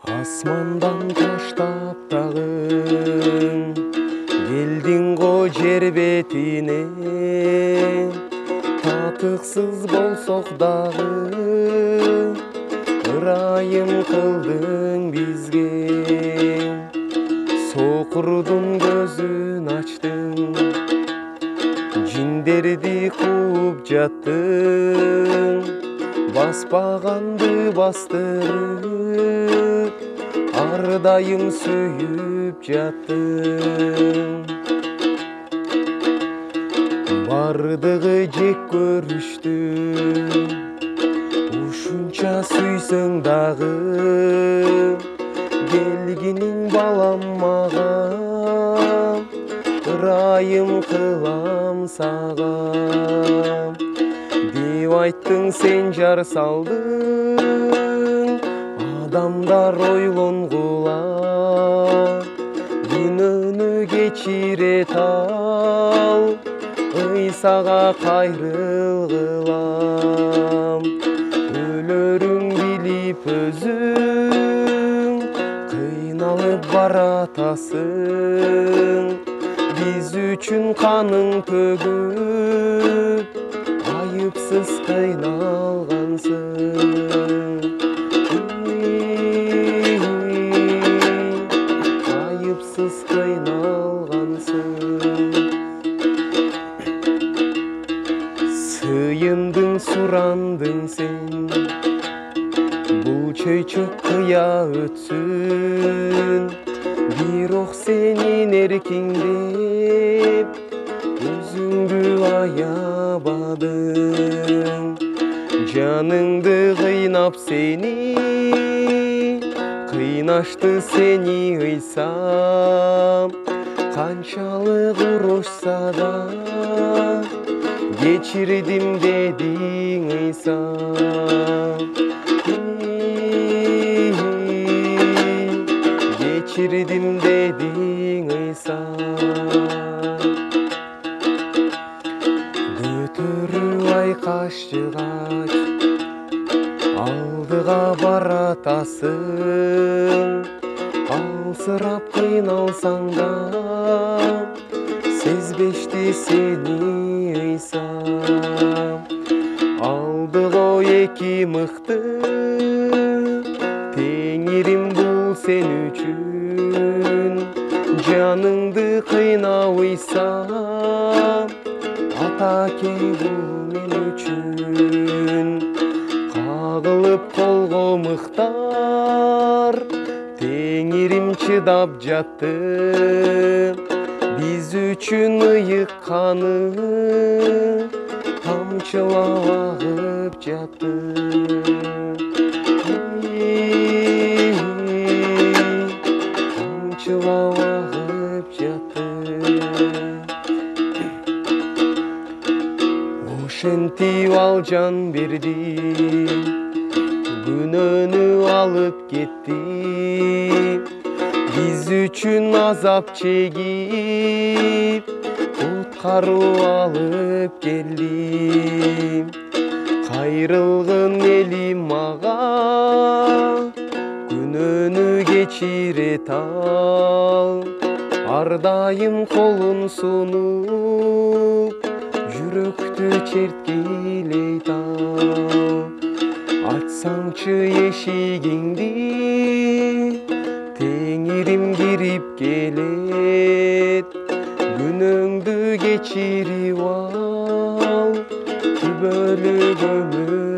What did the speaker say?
Asmandan taштап dağın, geldin go jer betine. Tatıksız bolsok dağı, ırайым kıldın bizge. Soqurdun gözün açtın, jinderdi kuup jattın. Баспағанды бастырып, ардайым сүйіп жаттым. Бардығы жек көрүштү, ушунча сүйсөң дагы. Келгиниң балам мага, ырайым кылам сага. Деп айттың сен жар салдың, адамдар ойлонгула. Күнөөнү кечире тал, ыйсага кайрылгылам. Өлөрүң билип өзүң, кыйналып баратасың. Биз үчүн каның төгүп, ayıpsız kıynalgansın. Ayıpsız kıynalgansın. Sıyındın, surandın sen, bu çöçök kıya ötsün. Bir ok senin erkingdep, özüңдү аябадың. Жаныңды кыйнап сени, кыйнашты сени ыйсам. Канчалык урушса да, кечирдим дедиң ыйсам. Кечирдим дедиң ыйсам. Көтөрүп айкаш жыгач, алдыга баратасың. Алсырап кыйналсаң да, сезбешти сени ыйсам. Алдыга эки мыкты, теңирим бул сен үчүн. Жаныңды кыйнап ыйсам, атаке бул мен үчүн. Кагылып колго мыктар, теңирим чыдап жатты. Биз үчүн ыйык каны тамчылап агып жатты. Тамчылап агып жатты. Ошентип ал жан берди, күнөөнү алып кетти. Биз үчүн азап чегип, куткаруу алып келди. Кайрылгын элим мага, күнөөнү кечире тал. Ардайым колун сунуп, жүрөктү черткилей тал. Ачсаңчы эшигиңди, теңирим кирип келет. Күнөөңдү кечирип ал, күбөлүк өмүр